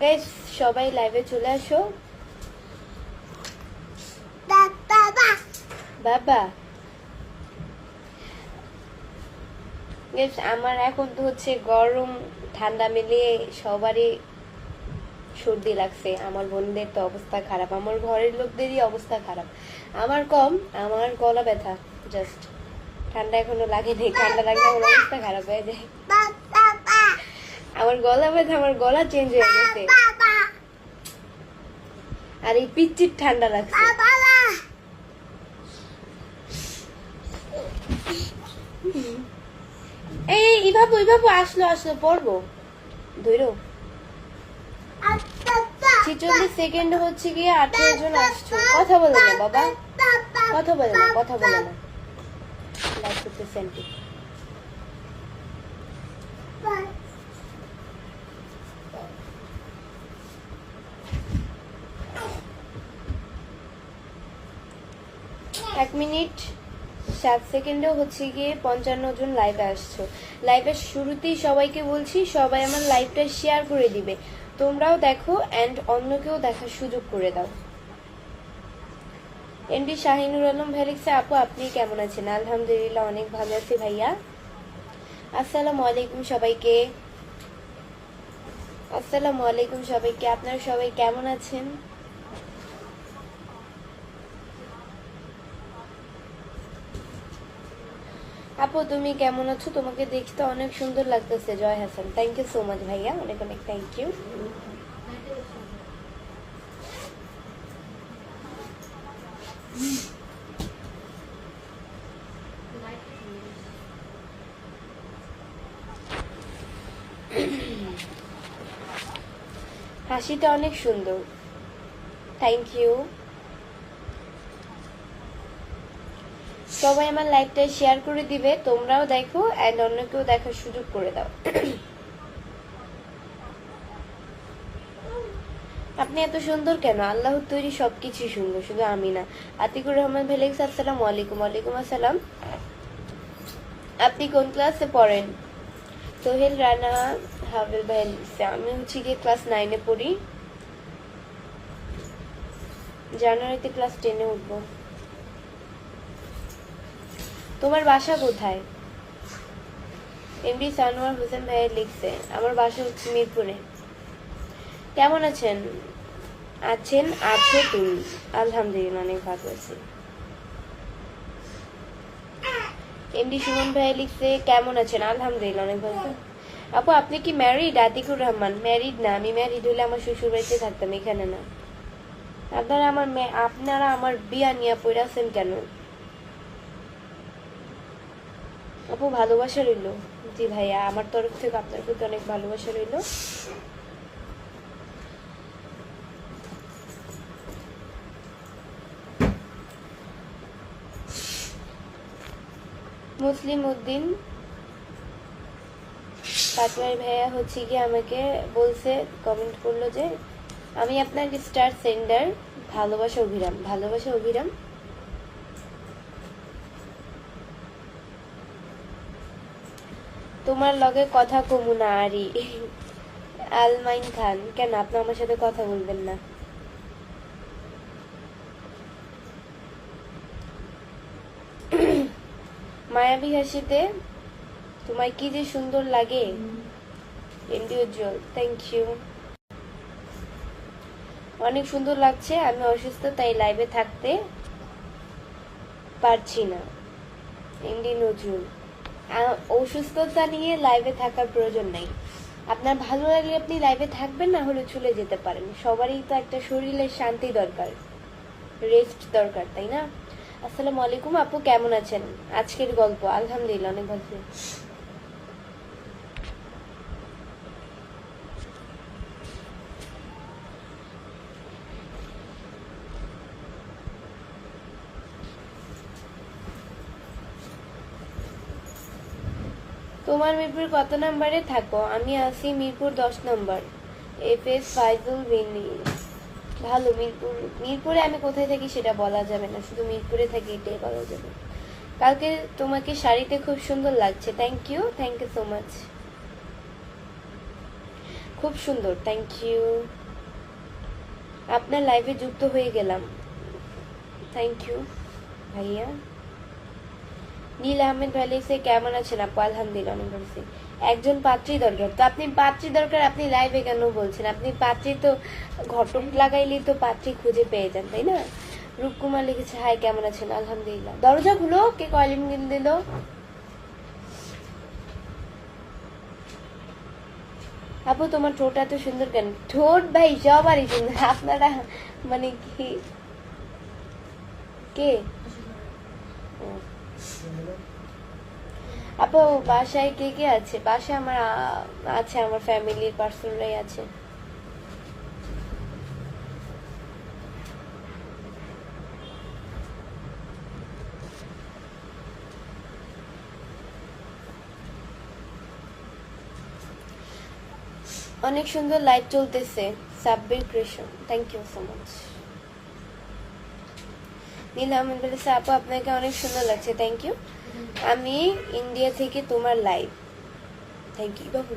Guys সবাই লাইভে চলে আসো। বাবা গাইস আমার এখন তো হচ্ছে গরম ঠান্ডা মিলিয়ে সবারই সর্দি লাগছে। আমার বোনদের তো অবস্থা খারাপ, আমার ঘরের লোকদেরই অবস্থা খারাপ। আমার কম, আমার গলা ব্যথা জাস্ট, ঠান্ডা এখনো লাগেনি। ঠান্ডা লাগলে আমার অবস্থা খারাপ হয়ে যায়। আমার গলা ব্যথা, আমার গলা চেঞ্জ হয়ে গেছে। আর এই পিচ্চির ঠান্ডা লাগছে। এই ইভাবু আসলো পড়বো ধরো। 46 সেকেন্ড হচ্ছে গিয়ে 18 জন আসছো। কথা বলে না বাবা, কথা বলে না লাইক করতে সেন্টি। এক মিনিট 7 সেকেন্ডেও হচ্ছে গিয়ে 55 জন লাইভে আসছো। লাইভের শুরুতেই সবাইকে বলছি সবাই আমার লাইভটা শেয়ার করে দিবে, তোমরাও দেখো এন্ড অন্যকেও দেখার সুযোগ করে দাও। এমডি শাহিনুর আলম ভাই লিখছে, আপু আপনি কেমন আছেন? আলহামদুলিল্লাহ অনেক ভালো আছি ভাইয়া। আসসালামু আলাইকুম সবাইকে, আসসালামু আলাইকুম সবাইকে। আপনারা সবাই কেমন আছেন? আপু তুমি কেমন আছো? তোমাকে দেখতে অনেক সুন্দর লাগতেছে। Joy Hasan, thank you so much ভাইয়া, অনেক অনেক থ্যাংক ইউ। হাসিটা অনেক সুন্দর, থ্যাংক ইউ। সবাই আমার লাইভটা শেয়ার করে দিবে, তোমরাও দেখো এন্ড অন্যকেও দেখার সুযোগ করে দাও। আপনি এত সুন্দর কেন? আল্লাহর তৈরি সবকিছু সুন্দর, শুধু আমি না। আতিকুর রহমান ভাই লিখছে, আসসালামু আলাইকুম। ওয়ালাইকুম আসসালাম। আপনি কোন ক্লাসে পড়েন? সোহেল রানা হাবিল ভাই লিখছে, আমি হচ্ছে গিয়ে ক্লাস 9-এ পড়ি, জানুয়ারিতে ক্লাস 10-এ উঠবো। তোমার বাসা কোথায়? এমডি সানোয়ার হোসেন ভাই লিখছে, আমার বাসা হচ্ছে মিরপুরে। কেমন আছেন? আছো তুমি? আলহামদুলিল্লাহ অনেক ভালো আছি। এমডি সুমন ভাই লিখছে, কেমন আছেন? আলহামদুলিল্লাহ অনেক ভালো। আপু আপনি কি ম্যারিড? আতিকুর রহমান, ম্যারিড না। আমি ম্যারিড হলে আমার শ্বশুর বাড়িতে থাকতাম, এখানে না। আপনারা আমার বিয়া নিয়ে পড়ে আছেন কেন? আপু ভালোবাসা রইলো। জি ভাইয়া, আমার তরফ থেকে আপনার প্রতি অনেক ভালোবাসা রইলো। মুসলিম উদ্দিন পাটওয়ারি ভাইয়া হচ্ছে কি আমাকে বলছে, কমেন্ট করলো যে আমি আপনার স্টার সেন্ডার, ভালোবাসা অভিরাম। ভালোবাসা অভিরাম, তোমার লগে কথা কমু না আরি। আলমাইন খান, কেন আপনি আমার সাথে কথা বলবেন না? মায়াবী হাসিতে তোমায় কি যে সুন্দর লাগে। MD Ujjwal, thank you. অনেক সুন্দর লাগছে, আমি অসুস্থ তাই লাইভে থাকতে পারছি না। এমডি নজরুল, অসুস্থতা নিয়ে লাইভে থাকার প্রয়োজন নাই। আপনার ভালো লাগলে আপনি লাইভে থাকবেন, না হলে চলে যেতে পারেন। সবারই তো একটা শরীরের শান্তি দরকার, রেস্ট দরকার, তাই না? আসসালামু আলাইকুম আপু, কেমন আছেন? আজকের গল্প, আলহামদুলিল্লাহ অনেক ভালো। তোমার মিরপুর কত নম্বরে থাকো? আমি আছি মিরপুর 10 নম্বর। এফএস ফাইজুল বিনি। ভালো। মিরপুরে আমি কোথায় থাকি সেটা বলা যাবে না, শুধু মিরপুরে থাকি এটাই বলা যাবে। কালকে তোমাকে শাড়িতে খুব সুন্দর লাগছে। Thank you so much. খুব সুন্দর, থ্যাংক ইউ। আপনার লাইভে যুক্ত হয়ে গেলাম, থ্যাংক ইউ ভাইয়া। নীল আহমেদ ভাই লিখছে কেমন আছেন আপু? আলহামদুলিল্লাহ অনেক ভালো আছি। একজন পাত্রী দরকার, তো আপনি পাত্রী দরকার আপনি লাইভে কেন বলছেন? আপনি পাত্রী তো ঘটক লাগাইলেই তো পাত্রী খুঁজে পেয়ে যান, তাই না? রূপকুমার লিখেছে হাই কেমন আছেন? আলহামদুলিল্লাহ। দরজা খুলো, কে কলিং বিল দিল? আপু তোমার ঠোঁট এত সুন্দর কেন? ঠোঁট ভাই সবারই সুন্দর, আপনারা মানে কি কে? আপু বাসায় কে কে আছে? বাসায় আমার আছে, আমার ফ্যামিলির পার্সনরাই আছে। অনেক সুন্দর লাইট চলতেছে। Sabbir Krishna, thank you so much. Neel Ahmed বলেছে আপু আপনাকে অনেক সুন্দর লাগছে, থ্যাংক ইউ। আমি ইন্ডিয়া থেকে তোমার লাইভ, থ্যাংক ইউ বাবু।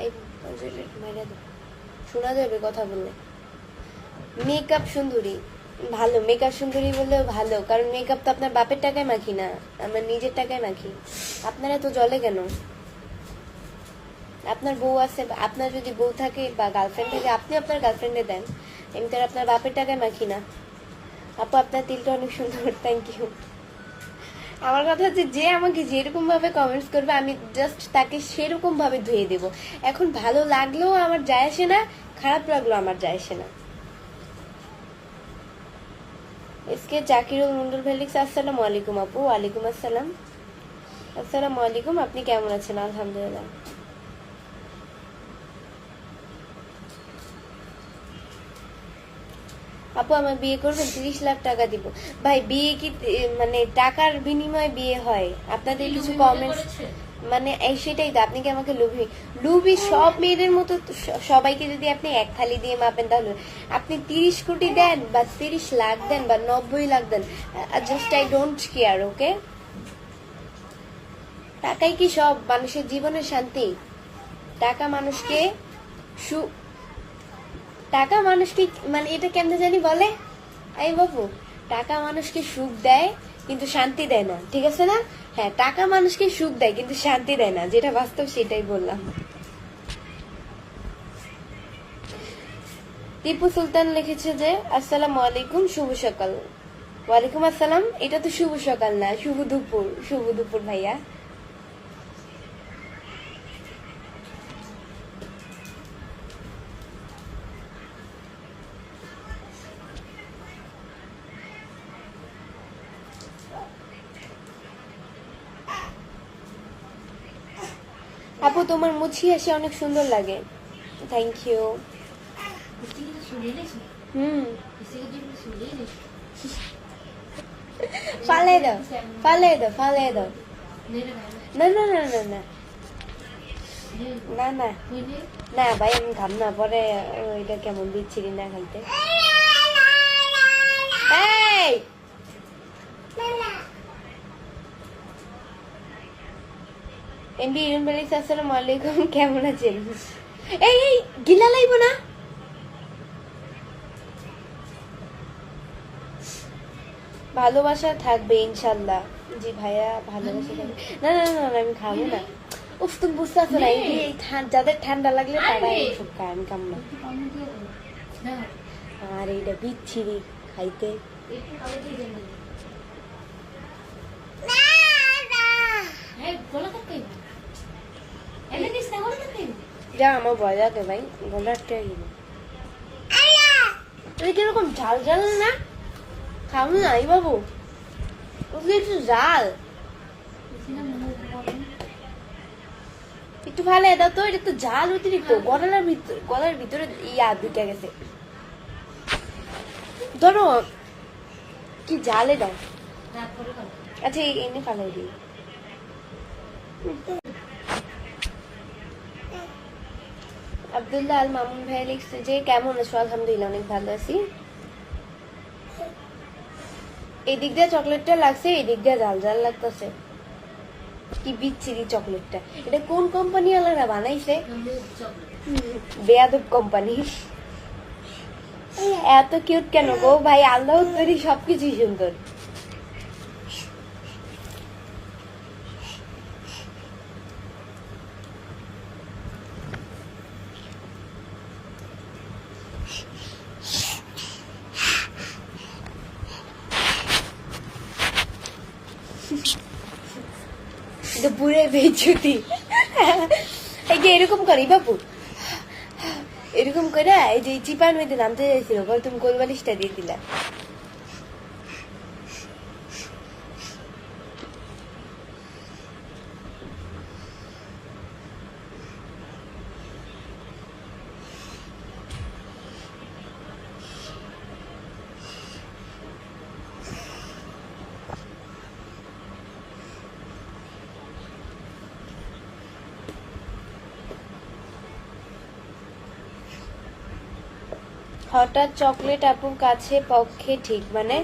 এই মাইরা দাও, শোনা যাবে কথা বললে। মেকআপ সুন্দরী, ভালো মেকআপ সুন্দরী বললেও ভালো, কারণ মেকআপ তো আপনার বাপের টাকায় মাখি না, আমার নিজের টাকায় মাখি। আপনারা তো জলে কেন? আপনার বউ আছে, আপনার যদি বউ থাকে বা গার্লফ্রেন্ড থাকে আপনি আপনার গার্লফ্রেন্ডে দেন, এমনি আর আপনার বাপের টাকায় মাখি না। আপু আপনার তিলটা অনেক সুন্দর, থ্যাংক ইউ। আমার কথা হচ্ছে যে আমাকে যেরকম ভাবে কমেন্টস করবে আমি জাস্ট তাকে সেরকম ভাবে ধুয়ে দেব। এখন ভালো লাগলেও আমার যায় আসে না, খারাপ লাগলো আমার যায় আসে না। এসকে জাকিরুল মন্ডল ফেলিক্স আসসালামু আলাইকুম আপু। ওয়ালাইকুম আসসালাম। আসসালামু আলাইকুম, আপনি কেমন আছেন? আলহামদুলিল্লাহ। আপু আমার বিয়ে করবেন, 30 লাখ টাকা দিব। ভাই বিয়ে কি মানে টাকার বিনিময়ে বিয়ে হয়? আপনাদের কিছু কমেন্টস মানে সেটাই তো, আপনি কি আমাকে লুবি লুবি সব মেয়েদের মতো সবাইকে যদি আপনি এক থালি দিয়ে মাপেন, তাহলে আপনি 30 কোটি দেন বা 30 লাখ দেন বা 90 লাখ দেন, জাস্ট আই ডোন্ট কেয়ার, ওকে? টাকাই কি সব মানুষের জীবনের শান্তি? টাকা মানুষকে টাকা মানুষকে মানে এটা কেমনে জানি বলে, এই বাবু, টাকা মানুষকে সুখ দেয় কিন্তু শান্তি দেয় না, ঠিক আছে না? হ্যাঁ, টাকা মানুষকে সুখ দেয় কিন্তু শান্তি দেয় না, যেটা বাস্তব সেটাই বললাম। টিপু সুলতান লিখেছে যে আসসালামু আলাইকুম, শুভ সকাল। ওয়ালাইকুম আসসালাম। এটা তো শুভ সকাল না, শুভ দুপুর। শুভ দুপুর ভাইয়া। আপু তোমার মুছি হাসি অনেক সুন্দর লাগে, থ্যাংক ইউ। ফালাই দাও, ফালাই দাও, ফালাই দাও। না না না না না না না না ভাই, আমি খাম না, পরে ওইটা কেমন বিচ্ছিরি না খাইতে। এমবি ইরুন বেলিস আসসালামু আলাইকুম, কেমন আছেন? এই এই গিলা লাইব না। ভালোবাসা থাকবে ইনশাল্লাহ। জি ভাইয়া, ভালোবাসা থাকবে। না না না আমি খাবো না। উফ তুমি বুঝতে পারছো না, এই যাদের ঠান্ডা লাগলে তারা এইসব খায়, আমি খাম না। আর এইটা বিচ্ছিরি খাইতে। যা আমার ভয় লাগে ভাই, গলা আটকে গেল। কিরকম ঝাল ঝাল না, খাবো না এই বাবু, একটু ঝাল একটু ভালো দাও তো, এটা তো ঝাল অতিরিক্ত, গলার ভিতরে ইয়া ঢুকে গেছে। ধরো কি ঝালে দাও। আচ্ছা এনে ফালাই দিই। আব্দুল্লাহ আল মামুন ভাই লিখছে যে কেমন আছো? আলহামদুলিল্লাহ অনেক ভালো আছি। এই দিক দিয়ে চকলেটটা লাগছে, এই দিক দিয়ে ঝাল ঝাল লাগতেছে। কি বিচ্ছিরি চকলেটটা, এটা কোন কোম্পানি ওয়ালারা বানাইছে? বেয়াদব কোম্পানি। এত কিউট কেন গো ভাই? আল্লাহ তৈরি সবকিছুই সুন্দর। দুপুরে বেচুতি এই যে এরকম করি বাবু, এরকম করে এই যে চিপার মধ্যে নামতে চাইছিল, তুমি কোলবালিশটা দিয়ে দিলা। হঠাৎ চকলেট আপুর কাছে পক্ষে ঠিক মানে?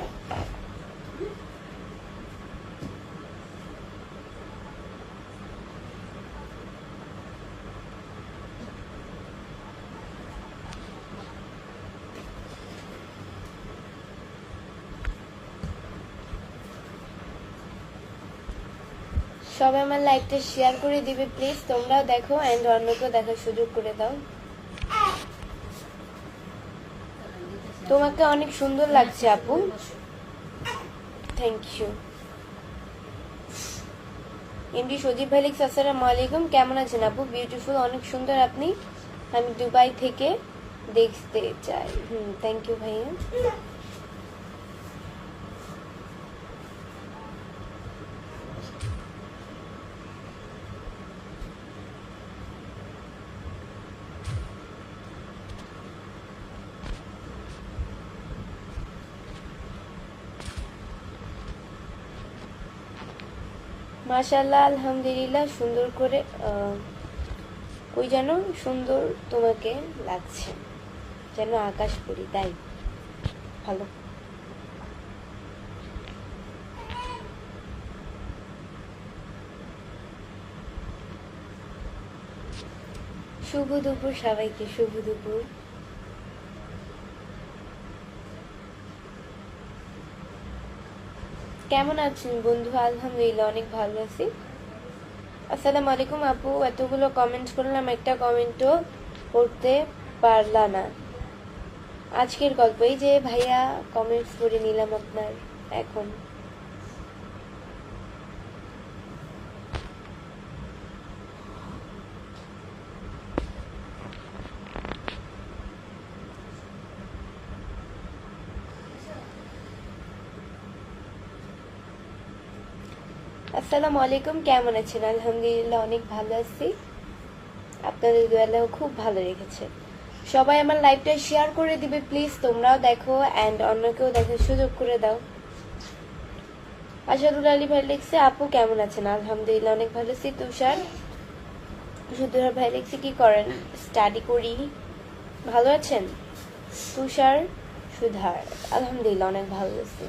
সবাই আমার লাইভটা শেয়ার করে দিবে প্লিজ, তোমরাও দেখো এন্ড অন্যকেও দেখার সুযোগ করে দাও। তোমাকে অনেক সুন্দর লাগছে আপু, থ্যাংক ইউ। এমডি সজীব ভাই লিখছে আসসালামু আলাইকুম, কেমন আছেন আপু? বিউটিফুল, অনেক সুন্দর আপনি, আমি দুবাই থেকে দেখতে চাই। থ্যাংক ইউ ভাইয়া। মাশাআল্লাহ, আলহামদুলিল্লাহ, সুন্দর করে ওই যেন সুন্দর তোমাকে লাগছে, যেন আকাশ পরি, তাই ভালো। শুভ দুপুর সবাইকে, শুভ দুপুর। কেমন আছেন বন্ধু? আলহামদুলিল্লাহ, অনেক ভালো আছি। আসসালামু আলাইকুম আপু, এতগুলো কমেন্ট করলাম, একটা কমেন্টও করতে পারলা না। আজকের গল্প, এই যে ভাইয়া কমেন্টস করে নিলাম আপনার এখন। আসসালামু আলাইকুম, কেমন আছেন? আলহামদুলিল্লাহ, অনেক ভালো আছি, আপনাদের দোয়ালেও খুব ভালো রেখেছে। সবাই আমার লাইভটা শেয়ার করে দিবে প্লিজ, তোমরাও দেখো এন্ড অন্যকেও দেখার সুযোগ করে দাও। আশাদুল আলী ভাই লিখছে আপু কেমন আছেন? আলহামদুলিল্লাহ, অনেক ভালো আছি। তুষার সুধীর ভাই লিখছে কি করেন? স্টাডি করি। ভালো আছেন? তুষার সুধার, আলহামদুলিল্লাহ, অনেক ভালো আছি।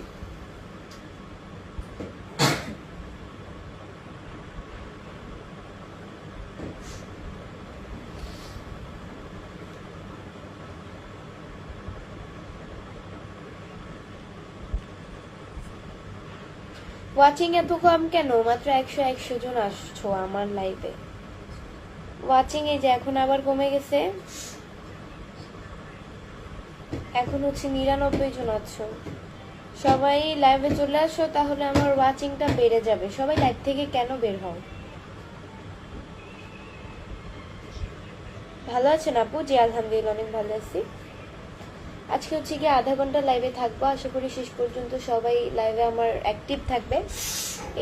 ওয়াচিং এত কম কেন? মাত্র 100 জন আসছো আমার লাইভে। ওয়াচিং এই যে এখন আবার কমে গেছে, এখন হচ্ছে 99 জন আছো। সবাই লাইভে চলে আসো, তাহলে আমার ওয়াচিংটা বেড়ে যাবে। সবাই লাইভ থেকে কেন বের হও? ভালো আছেন আপু? জি আলহামদুলিল্লাহ, অনেক ভালো আছি। আজকে হচ্ছে কি আধা ঘন্টা লাইভে থাকবো, আশা করি শেষ পর্যন্ত সবাই লাইভে আমার অ্যাক্টিভ থাকবে।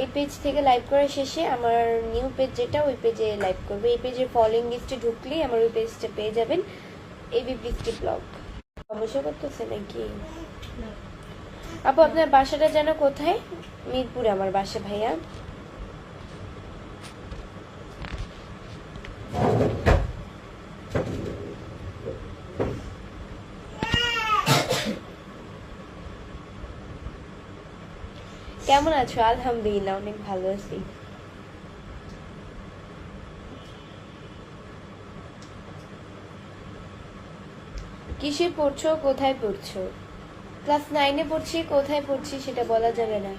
এই পেজ থেকে লাইভ করার শেষে আমার নিউ পেজ যেটা, ওই পেজে লাইভ করবে। এই পেজের ফলোইং লিস্টে ঢুকলেই আমার ওই পেজটা পেয়ে যাবেন, এবি বৃষ্টি ব্লগ। সমস্যা করতেছে নাকি আপু? আপনার বাসাটা যেন কোথায়? মিরপুরে আমার বাসা ভাইয়া। কেমন আছো? আলহামদুলিল্লাহ, অনেক ভালো আছি। কিসে পড়ছো, কোথায় পড়ছো? ক্লাস 9-এ পড়ছি, কোথায় পড়ছি সেটা বলা যাবে না।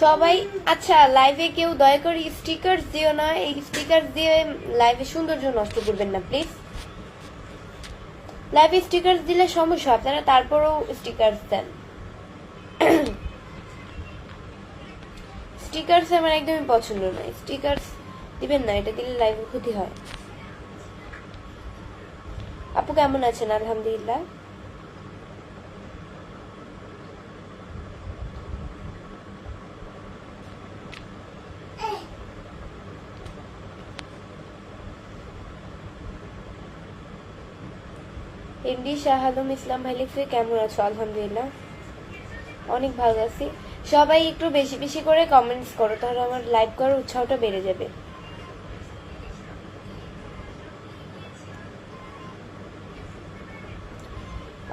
সবাই আচ্ছা, লাইভে কেউ দয়া করে স্টিকার দিও না। এই স্টিকার দিয়ে লাইভে সৌন্দর্য নষ্ট করবেন না প্লিজ। লাইভে স্টিকার দিলে সমস্যা, আপনারা তারপরেও স্টিকার দেন। স্টিকার আমার একদমই পছন্দ নয়। স্টিকার দিবেন না, এটা দিলে লাইভে ক্ষতি হয়। আপু কেমন আছেন? আলহামদুলিল্লাহ। এমডি শাহ আলম ইসলাম ভাই লিখছে কেমন আছো? আলহামদুলিল্লাহ, অনেক ভালো আছি। সবাই একটু বেশি বেশি করে কমেন্টস করো, তাহলে আমার লাইভ করার উৎসাহটা বেড়ে যাবে।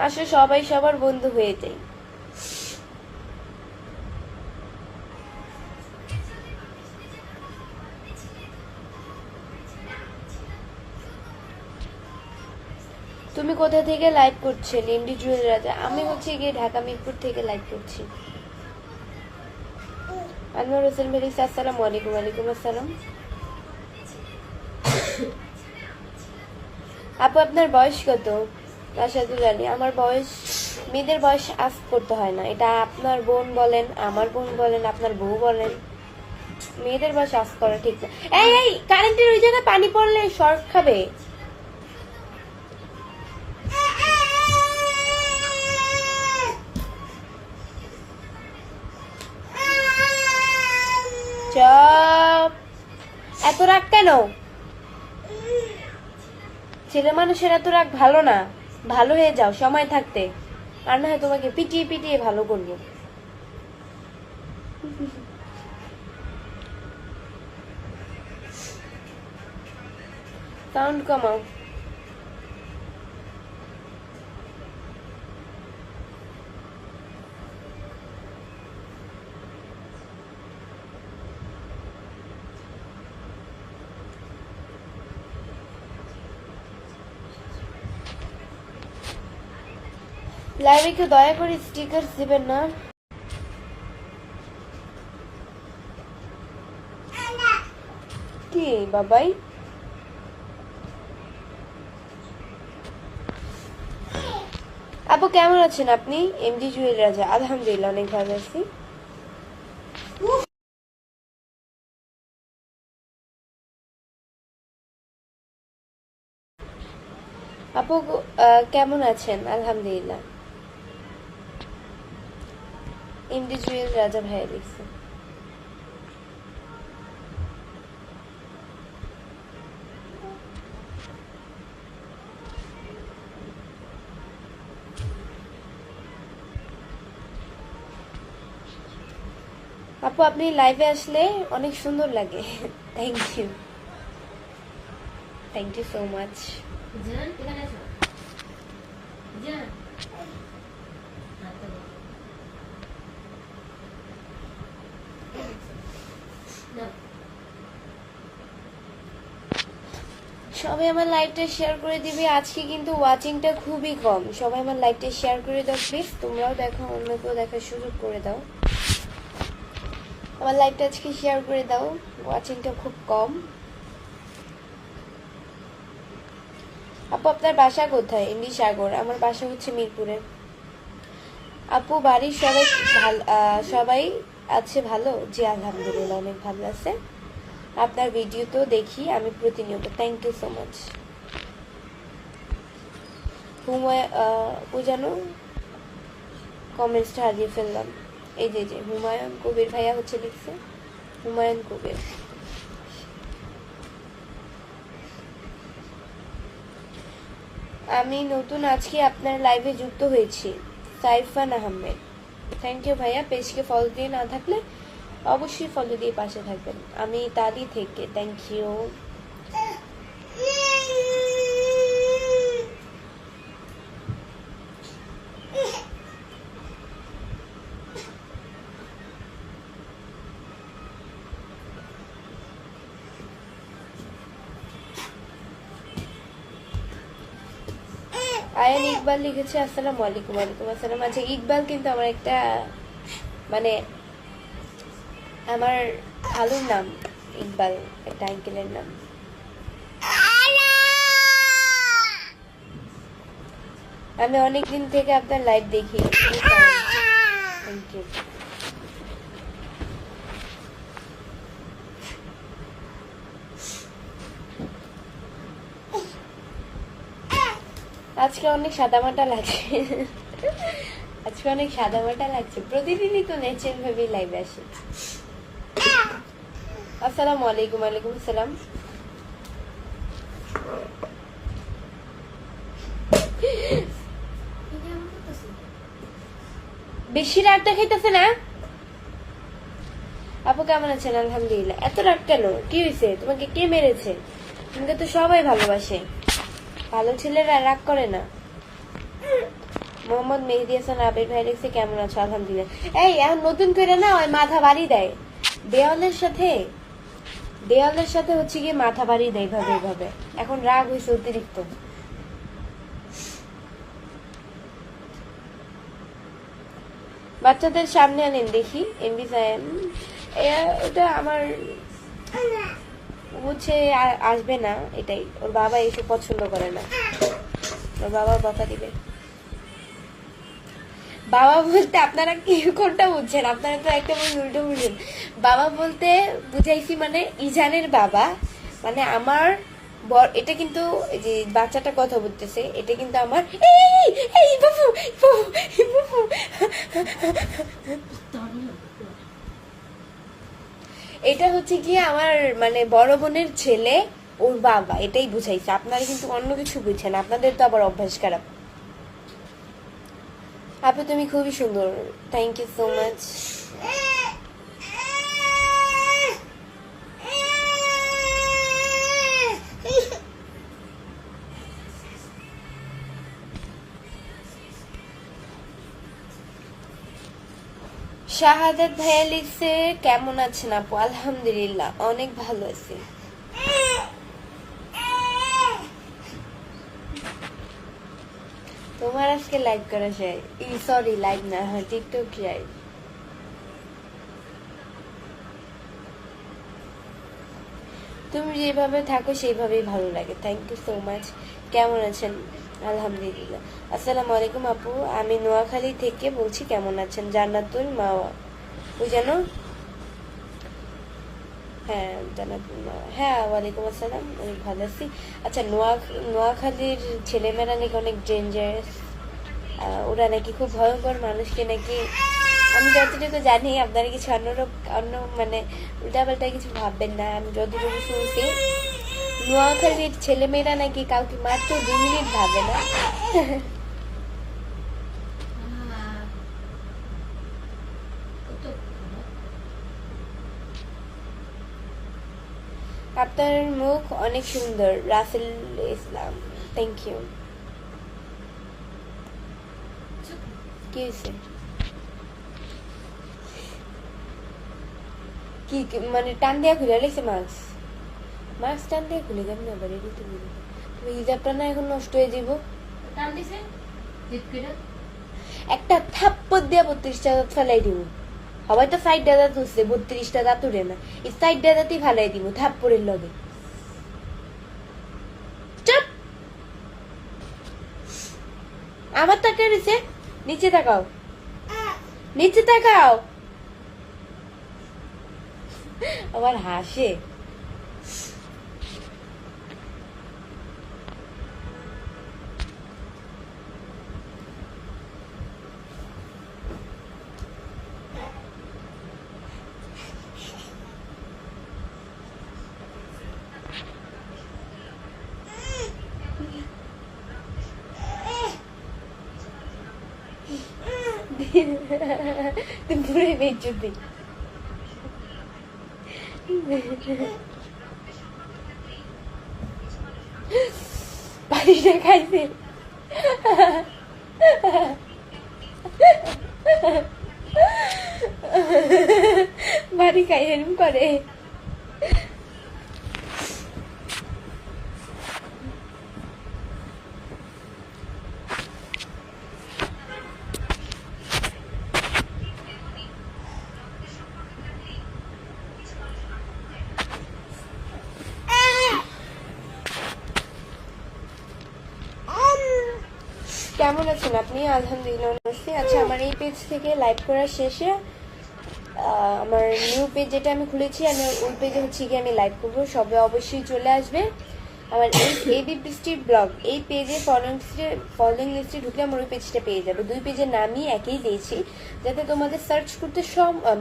আসলে সবাই সবার বন্ধু হয়ে যায়। তুমি কোথা থেকে লাইভ করছো? লিন্ডি জুয়েল রাজা। আমি হচ্ছে গিয়ে ঢাকা মিরপুর থেকে লাইভ করছি। আনোয়ার হোসেন ভাই, আসসালামু আলাইকুম। ওয়ালাইকুম আসসালাম। আপু আপনার বয়স কত? রাশাদুল আলী। আমার বয়স, মেয়েদের বয়স আজ করতে হয় না, এটা আপনার বোন বলেন, আমার বোন বলেন, আপনার বউ বলেন, মেয়েদের বয়স আজ করা ঠিক না। এই এই কারেন্টের ওই জায়গায় পানি পড়লে শর্ট খাবে। চপ, এত রাগ কেন? ছেলে মানুষের এত রাগ ভালো না। ভালো হয়ে যাও সময় থাকতে, আর না হয় তোমাকে পিটিয়ে পিটিয়ে ভালো করবো। সাউন্ড কমাও। লাইভে কেউ দয়া করে স্টিকার দিবেন না। কি বাবাই? আপু কেমন আছেন আপনি? এমডি জুয়েল রাজা। আলহামদুলিল্লাহ, অনেক ভালো আছি। আপু কেমন আছেন? আলহামদুলিল্লাহ। এমডি জুয়েল রাজা ভাইয়া লিখছে। আপু আপনি লাইভে আসলে অনেক সুন্দর লাগে। Thank you, thank you so much. সবাই আমার লাইভটা শেয়ার করে দিবে। আজকে কিন্তু ওয়াচিংটা খুবই কম। সবাই আমার লাইভটা শেয়ার করে দাও প্লিজ। তোমরাও দেখো, অন্যকেও দেখার সুযোগ করে দাও। আমার লাইভটা আজকে শেয়ার করে দাও, ওয়াচিংটা খুব কম। আপু আপনার বাসা কোথায়? এমডি সাগর। আমার বাসা হচ্ছে মিরপুরে। আপু বাড়ির সবাই সবাই আছে ভালো? জি আলহামদুলিল্লাহ, অনেক ভালো আছে। আপনার ভিডিও তো দেখি আমি প্রতিনিয়ত। Thank you so much. জানো কমেন্টসটা হারিয়ে ফেললাম। এই যে হুমায়ুন কবির ভাইয়া হচ্ছে লিখছে, হুমায়ুন কবির। আমি নতুন আজকে আপনার লাইভে যুক্ত হয়েছি। সাইফান আহমেদ, থ্যাংক ইউ ভাইয়া। পেজকে ফলো দিয়ে না থাকলে অবশ্যই ফলো দিয়ে পাশে থাকবেন। আমি ইতালি থেকে, থ্যাংক ইউ। আয়ান ইকবাল লিখেছে আসসালামু আলাইকুম। ওয়ালাইকুম আসসালাম। আচ্ছা, ইকবাল কিন্তু আমার একটা মানে আমার খালুর নাম ইকবাল, একটা আঙ্কেলের নাম। আমি অনেকদিন থেকে আপনার লাইভ দেখি, থ্যাংক ইউ। আজকে অনেক সাদামাটা লাগছে, আজকে অনেক সাদামাটা লাগছে। প্রতিদিনই তো ন্যাচারাল ভাবে লাইভে আসে। আসসালামু আলাইকুম। ওয়ালাইকুম আসসালাম। বেশি রাগ দেখাইতেছে না? আপু কেমন আছেন? আলহামদুলিল্লাহ। এত রাগ কেন? কি হয়েছে? তোমাকে কে মেরেছে? তোমাকে তো সবাই ভালোবাসে, ভালো ছেলেরা রাগ করে না। মোহাম্মদ মেহেদি হাসান আবির ভাই লিখছে কেমন আছো? আলহামদুলিল্লাহ। এই এখন নতুন করে না ওই মাথা বাড়ি দেয় দেওয়ালের সাথে, দেওয়ালের সাথে হচ্ছে গিয়ে মাথা বাড়ি দেয় এইভাবে এইভাবে। এখন রাগ হয়েছে অতিরিক্ত। বাচ্চাদের সামনে আনেন দেখি। এমবি সাহেব ওটা আমার হচ্ছে আসবে না, এটাই। ওর বাবা এসব পছন্দ করে না, ওর বাবা বকা দিবে। বাবা বলতে আপনারা কি কোনটা বুঝছেন? আপনারা তো একটা উল্টো বুঝছেন। বাবা বলতে বুঝাইছি মানে ইজানের বাবা, মানে আমার এটা কিন্তু যে বাচ্চাটা কথা বলতেছে এটা কিন্তু আমার এটা হচ্ছে কি আমার মানে বড় বোনের ছেলে, ওর বাবা, এটাই বুঝাইছে। আপনারা কিন্তু অন্য কিছু বুঝছেন, আপনাদের তো আবার অভ্যাস খারাপ। আপু তুমি খুবই সুন্দর, থ্যাংক ইউ সো মাচ। শাহাদাত ভাইয়া লিখছে কেমন আছেন আপু? আলহামদুলিল্লাহ অনেক ভালো আছি। তোমার আজকে লাইভ করা যায়? সরি লাইভ না, হ্যাঁ টিকটক লাইভ। তুমি যেভাবে থাকো সেইভাবেই ভালো লাগে, থ্যাংক ইউ সো মাচ। কেমন আছেন? আলহামদুলিল্লাহ। আসসালামু আলাইকুম আপু, আমি নোয়াখালী থেকে বলছি, কেমন আছেন? জান্নাতুল মাওয়া, ওই যেন, হ্যাঁ জান্নাতুল মাওয়া, হ্যাঁ ওয়ালাইকুম আসসালাম, অনেক ভালো আছি। আচ্ছা, নোয়াখালীর ছেলেমেয়েরা নাকি অনেক ডেঞ্জারাস, ওরা নাকি খুব ভয়ঙ্কর মানুষকে নাকি, আমি যতটুকু জানি, আপনারা কিছু অন্য মানে উল্টাপাল্টা কিছু ভাববেন না। আমি যতটুকু শুনছি নোয়াখালীর ছেলেমেয়েরা নাকি কাউকে মাত্র 2 মিনিট ভাবে না। আপনার মুখ অনেক সুন্দর, রাসেল ইসলাম, থ্যাংক ইউ। কি হয়েছে? কি মানে টান দিয়া খুলে লেগেছে? মাস্ক টান দিয়ে খুলে কেমন আবার? তুমি হিজাবটা না এখন নষ্ট হয়ে যাব। একটা থাপ্পড় দিয়া 32টা দাঁত ফেলাই দিব। সবাই তো 60টা দাঁত উঠছে, 32টা দাঁত উঠে না। এই 60টা দাঁতই ফেলাই দিব থাপ্পড়ের লগে। চুপ! আমার তাকে রয়েছে, নিচে তাকাও, নিচে তাকাও। আবার হাসে। তুমি পুরোই বেজ্জতি। পানিটা খাইছে। বাড়ি খাই এরম করে। কেমন আছেন আপনি? আলহামদুলিল্লাহ আছি। আচ্ছা, আমার এই পেজ থেকে লাইভ করার শেষে আমার নিউ পেজ যেটা আমি খুলেছি, আমি ওই পেজে হচ্ছে গিয়ে আমি লাইভ করবো, সবাই অবশ্যই চলে আসবে। আমার এই এবি বৃষ্টির ব্লগ এই পেজে ফলোইং লিস্টে ঢুকলে আমার ওই পেজটা পেয়ে যাবে। দুই পেজের নামই একই দিয়েছি, যাতে তোমাদের সার্চ করতে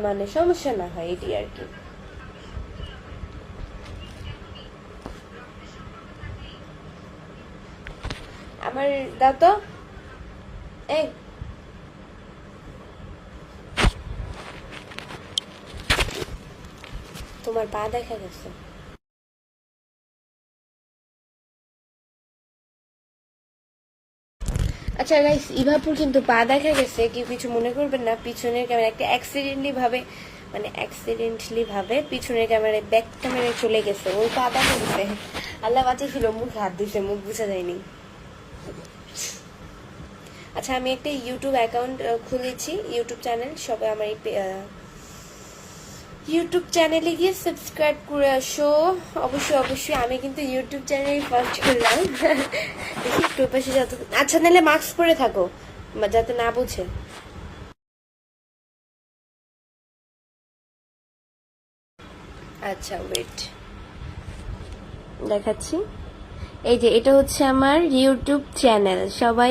মানে সমস্যা না হয়, এটি আর কি। আমার দাও তো, এই তোমার পা দেখা গেছে। আচ্ছা গাইস, ইভাপুর কিন্তু পা দেখা গেছে, কেউ কিছু মনে করবেন না। পিছনের ক্যামেরা একটা অ্যাক্সিডেন্টলি ভাবে পিছনের ক্যামেরায় ব্যাক ক্যামেরায় চলে গেছে, ওই পা দেখা গেছে। আল্লাহ বাঁচিয়েছিল, মুখ হাত দিছে, মুখ বুঝা যায়নি। আচ্ছা, আমি একটা ইউটিউব অ্যাকাউন্ট খুলেছি, ইউটিউব চ্যানেল। সবাই আমার এই ইউটিউব চ্যানেলে গিয়ে সাবস্ক্রাইব করে আসো অবশ্যই। আমি কিন্তু ইউটিউব চ্যানেলে ফার্স্ট করলাম। দেখি একটু পাশে যত। আচ্ছা, নাহলে মাস্ক পরে থাকো যাতে না বুঝে। আচ্ছা, ওয়েট দেখাচ্ছি। এই যে এটা হচ্ছে আমার ইউটিউব চ্যানেল। সবাই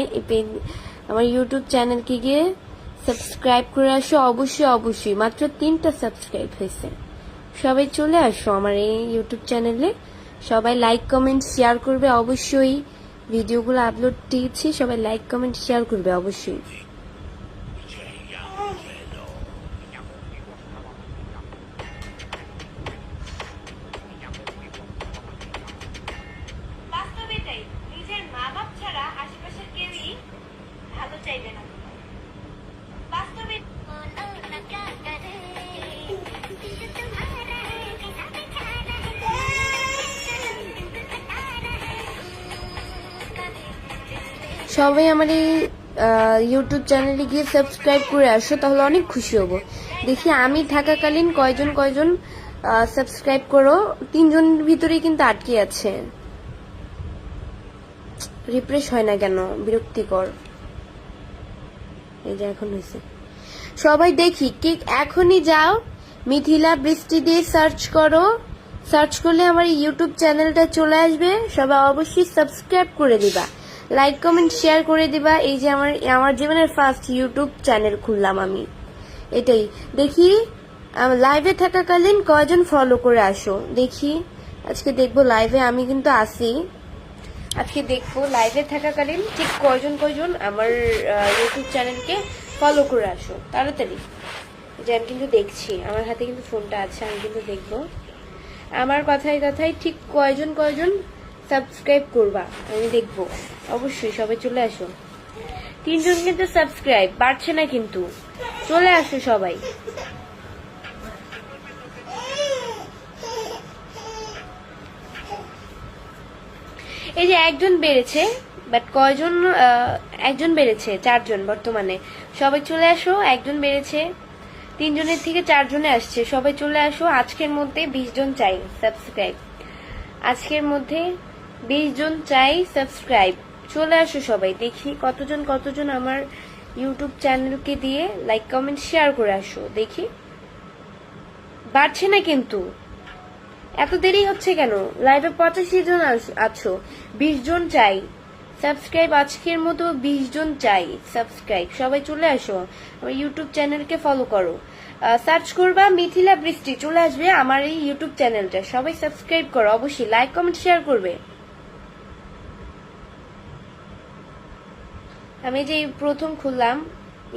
আমার ইউটিউব চ্যানেলকে গিয়ে সাবস্ক্রাইব করে আসো অবশ্যই। মাত্র 3টা সাবস্ক্রাইব হয়েছে। সবাই চলে আসো আমার এই ইউটিউব চ্যানেলে। সবাই লাইক কমেন্ট শেয়ার করবে অবশ্যই। ভিডিওগুলো আপলোড দিয়েছি, সবাই লাইক কমেন্ট শেয়ার করবে অবশ্যই। নিজের মা বাপ ছাড়া আশেপাশের কেউই ভালো চাইবে না। বাস্তবে সবাই আমার এই ইউটিউব চ্যানেলে গিয়ে সাবস্ক্রাইব করে আসো, তাহলে অনেক খুশি হব। দেখি আমি থাকাকালীন কয়জন সাবস্ক্রাইব করো। 3জনের ভিতরেই কিন্তু আটকে আছে, রিফ্রেশ হয় না কেন, বিরক্তিকর। এই যে এখন হয়েছে। সবাই দেখি কি, এখনই যাও মিথিলা বৃষ্টি দিয়ে সার্চ করো। সার্চ করলে আমার ইউটিউব চ্যানেলটা চলে আসবে। সবাই অবশ্যই সাবস্ক্রাইব করে দিবা, লাইক কমেন্ট শেয়ার করে দিবা। এই যে আমার জীবনের ফার্স্ট ইউটিউব চ্যানেল খুললাম আমি, এটাই। দেখি লাইভে থাকাকালীন কয়জন ফলো করে আসো। দেখি আজকে দেখবো লাইভে, আমি কিন্তু আসি। আজকে দেখবো লাইভে থাকাকালীন ঠিক কয়জন আমার ইউটিউব চ্যানেলকে ফলো করে আসো তাড়াতাড়ি। যে আমি কিন্তু দেখছি, আমার হাতে কিন্তু ফোনটা আছে, আমি কিন্তু দেখবো আমার কথায় ঠিক কয়জন সাবস্ক্রাইব করবা, আমি দেখবো অবশ্যই। সবাই চলে আসো। 3জন কিন্তু সাবস্ক্রাইব বাড়ছে না কিন্তু, চলে আসো সবাই। এই যে একজন বেড়েছে, বাট কয়জন, একজন বেড়েছে, 4জন বর্তমানে। সবাই চলে আসো, একজন বেড়েছে, 3জনের থেকে 4জনে আসছে। সবাই চলে আসো। আজকের মধ্যে 20 জন চাই সাবস্ক্রাইব, আজকের মধ্যে 20 জন চাই সাবস্ক্রাইব। চলে আসো সবাই। দেখি কতজন আমার ইউটিউব চ্যানেলকে দিয়ে লাইক কমেন্ট শেয়ার করে আসো। দেখি বাড়ছে না কিন্তু, এত দেরি হচ্ছে কেন? লাইভে 85 জন আছো, 20 জন চাই সাবস্ক্রাইব। আজকের মতো 20 জন চাই সাবস্ক্রাইব। সবাই চলে আসো, আমার ইউটিউব চ্যানেলকে ফলো করো। সার্চ করবা মিথিলা বৃষ্টি, চলে আসবে আমার এই ইউটিউব চ্যানেলটা। সবাই সাবস্ক্রাইব করো অবশ্যই, লাইক কমেন্ট শেয়ার করবে। আমি যে প্রথম খুললাম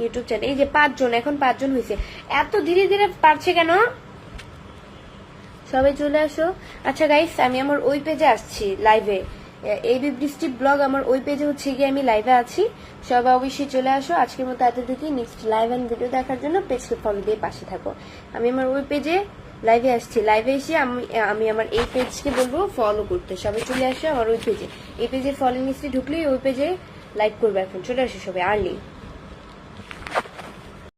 ইউটিউব চ্যানেল। এই যে 5 জন, এখন 5 জন হয়েছে। এত ধীরে ধীরে পারছে কেন? সবাই চলে আসো। আচ্ছা গাইস, আমি আমার ওই পেজে আসছি লাইভে, এবি বৃষ্টি ব্লগ আমার ওই পেজে হচ্ছে গিয়ে আমি লাইভে আছি। সবাই অবশ্যই চলে আসো। আজকের মতো এতটুকুই। নেক্সট লাইভ এন্ড ভিডিও দেখার জন্য পেজকে ফলো দিয়ে পাশে থাকো। আমি আমার ওই পেজে লাইভে আসছি। লাইভে এসে আমি আমার এই পেজকে বলবো ফলো করতে। সবাই চলে আসো আমার ওই পেজে। এই পেজে ফলো লিস্টে ঢুকলেই ওই পেজে লাইক করবে। এখন চলে আসো সবাই আর্লি।